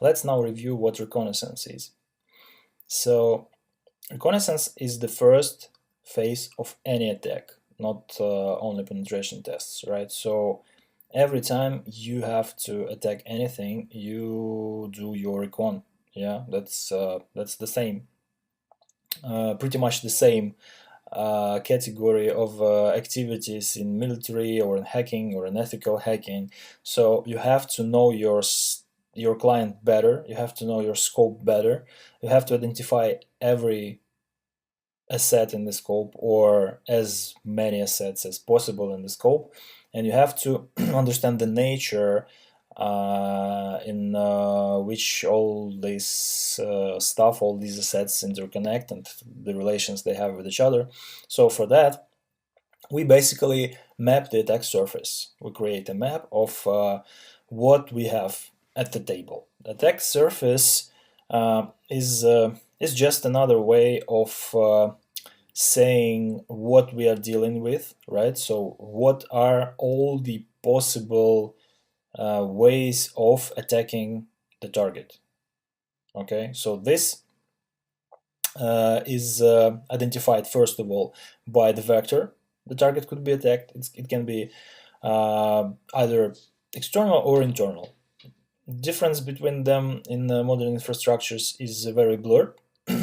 let's now review what reconnaissance is. So reconnaissance is the first phase of any attack, not only penetration tests, right? So every time you have to attack anything, you do your recon. Yeah, that's the same, pretty much the same category of activities in military or in hacking or in ethical hacking. So you have to know your client better, you have to know your scope better, you have to identify every asset in the scope or as many assets as possible in the scope, and you have to understand the nature in which all this stuff, all these assets interconnect and the relations they have with each other. So for that, we basically map the attack surface. We create a map of what we have at the table. The attack surface is just another way of saying what we are dealing with, right? So what are all the possible ways of attacking the target? Okay, so this is identified first of all by the vector the target could be attacked. It can be either external or internal. The difference between them in modern infrastructures is very blurred,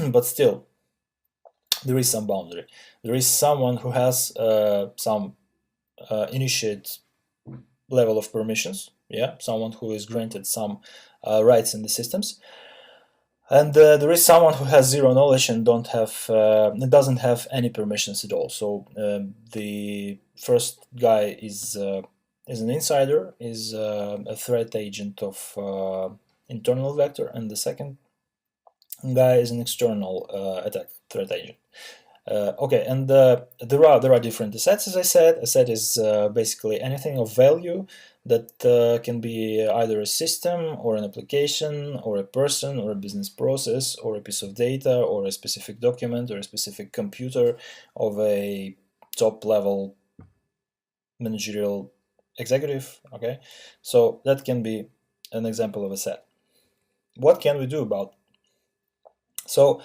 but still there is some boundary. There is someone who has some initiate level of permissions, yeah, someone who is granted some rights in the systems, and there is someone who has zero knowledge and doesn't have any permissions at all. So the first guy is an insider, is a threat agent of internal vector, and the second guy is an external attack threat agent. Okay, and there are different assets, as I said. Asset is basically anything of value that can be either a system or an application or a person or a business process or a piece of data or a specific document or a specific computer of a top level managerial executive. Okay, so that can be an example of a set. What can we do about it? So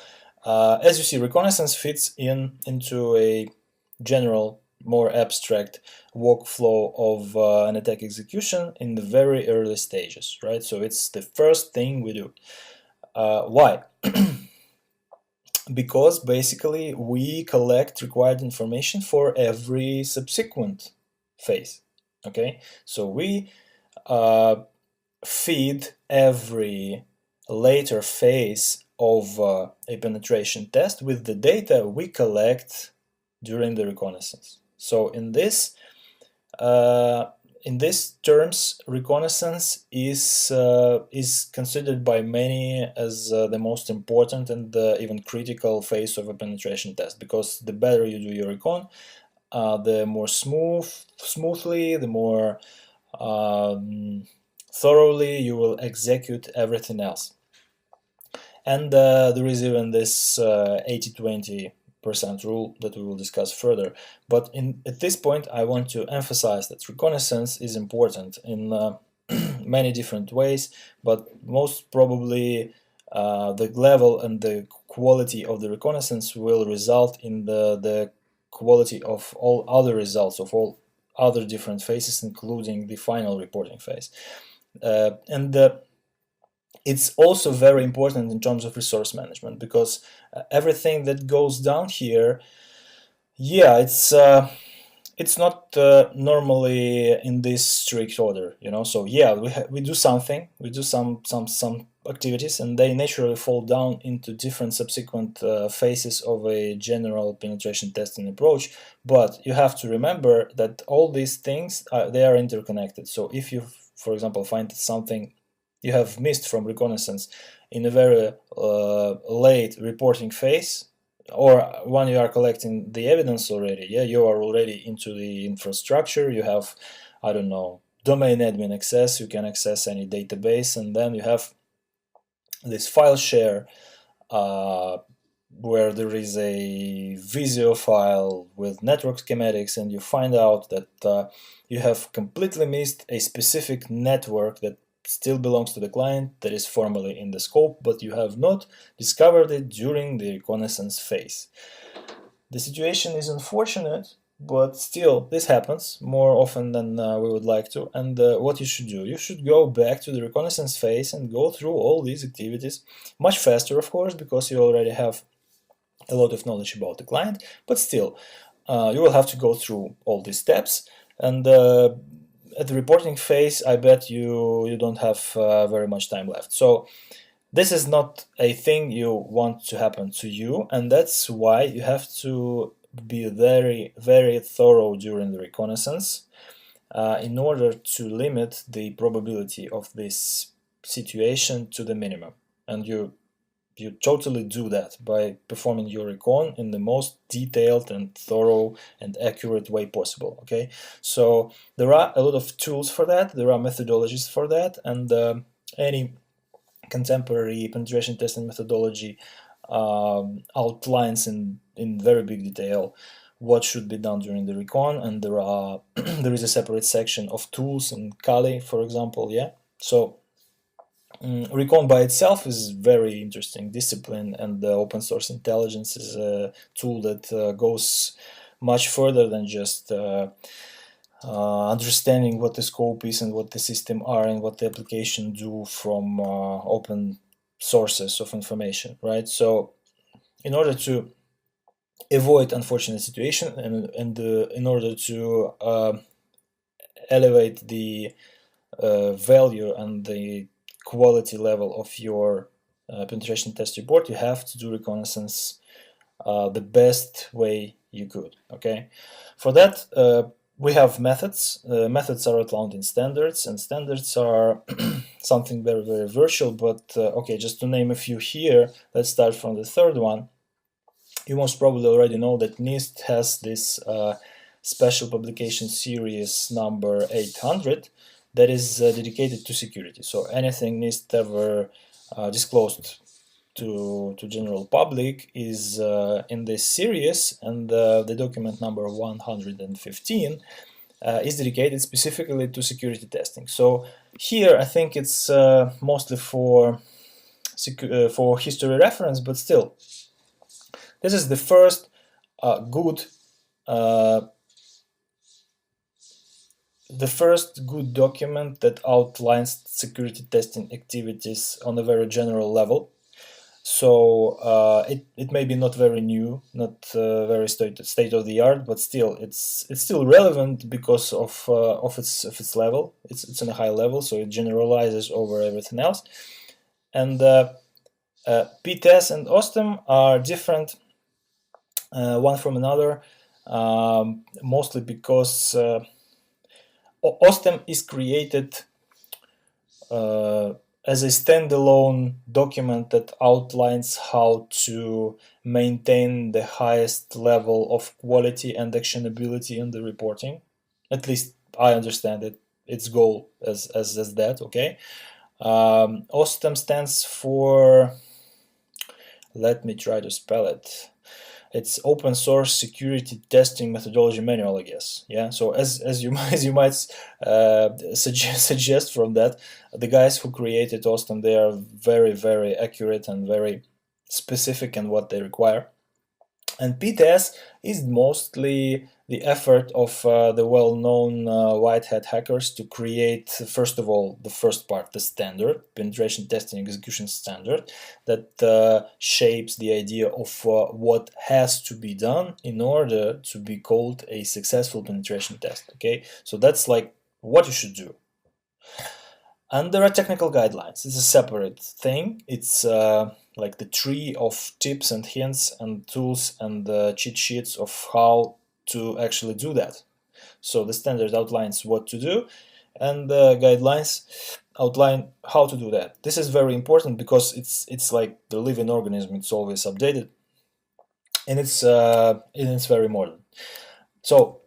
as you see, reconnaissance fits into a general, more abstract workflow of an attack execution in the very early stages, right? So it's the first thing we do. Why? Because basically we collect required information for every subsequent phase. Okay, so we feed every later phase of a penetration test with the data we collect during the reconnaissance. So in this terms, reconnaissance is considered by many as the most important and even critical phase of a penetration test, because the better you do your recon, the more smoothly, the more thoroughly you will execute everything else. And there is even this 80-20% rule that we will discuss further. But at this point, I want to emphasize that reconnaissance is important in many different ways, but most probably the level and the quality of the reconnaissance will result in the quality of all other results of all other different phases, including the final reporting phase. It's also very important in terms of resource management, because everything that goes down here, yeah, it's not normally in this strict order, you know. So yeah, we do something, we do some activities, and they naturally fall down into different subsequent phases of a general penetration testing approach. But you have to remember that all these things they are interconnected. So if you, for example, find something you have missed from reconnaissance in a very late reporting phase, or when you are collecting the evidence already, yeah, you are already into the infrastructure, you have, I don't know, domain admin access, you can access any database, and then you have this file share where there is a Visio file with network schematics, and you find out that you have completely missed a specific network that still belongs to the client, that is formally in the scope, but you have not discovered it during the reconnaissance phase. The situation is unfortunate, but still this happens more often than we would like to. And what you should do, you should go back to the reconnaissance phase and go through all these activities much faster, of course, because you already have a lot of knowledge about the client, but still you will have to go through all these steps. And at the reporting phase, I bet you don't have very much time left. So this is not a thing you want to happen to you, and that's why you have to be very, very thorough during the reconnaissance in order to limit the probability of this situation to the minimum. And you totally do that by performing your recon in the most detailed and thorough and accurate way possible. Okay, so there are a lot of tools for that, there are methodologies for that, and any contemporary penetration testing methodology outlines in very big detail what should be done during the recon, and there is a separate section of tools in Kali, for example. Yeah, so Recon by itself is very interesting discipline, and the open source intelligence is a tool that goes much further than just understanding what the scope is and what the system are and what the application do from open sources of information, right? So in order to avoid unfortunate situation and in order to elevate the value and the quality level of your penetration test report, you have to do reconnaissance the best way you could. Okay, for that we have methods. Methods are outlined in standards, and standards are something very, very virtual, but okay, just to name a few here, let's start from the third one. You most probably already know that NIST has this special publication series number 800 that is dedicated to security. So anything NIST ever disclosed to general public is in this series, and the document number 115 is dedicated specifically to security testing. So here I think it's mostly for history reference, but still, this is the first good document that outlines security testing activities on a very general level. So it may be not very new, not very state of the art, but still it's still relevant because of its level. It's in a high level, so it generalizes over everything else. And PTES and OSTEM are different one from another, mostly because OSTEM is created as a standalone document that outlines how to maintain the highest level of quality and actionability in the reporting. At least I understand it, its goal as that. Okay, OSTEM stands for, let me try to spell it. It's Open Source Security Testing Methodology Manual, I guess. Yeah. So as you might suggest from that, the guys who created OSTEM, they are very, very accurate and very specific in what they require. And PTES is mostly the effort of the well-known white hat hackers to create, first of all, the first part, the standard, penetration testing execution standard, that shapes the idea of what has to be done in order to be called a successful penetration test. Okay, so that's like what you should do. And there are technical guidelines. It's a separate thing. It's like the tree of tips and hints and tools and cheat sheets of how to actually do that. So the standard outlines what to do, and the guidelines outline how to do that. This is very important because it's like the living organism. It's always updated, and it's very modern. So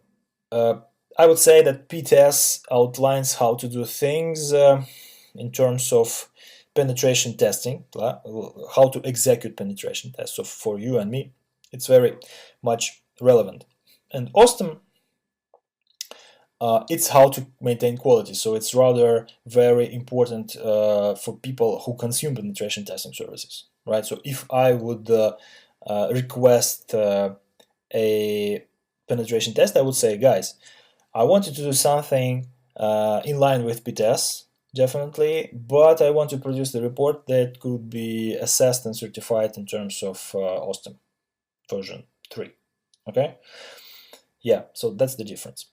I would say that PTES outlines how to do things in terms of penetration testing, how to execute penetration tests. So for you and me, it's very much relevant. And OSTEM it's how to maintain quality. So it's rather very important for people who consume penetration testing services, right? So if I would request a penetration test, I would say, guys, I want you to do something in line with PTS, definitely, but I want to produce the report that could be assessed and certified in terms of OSTEM version 3. Okay? Yeah, so that's the difference.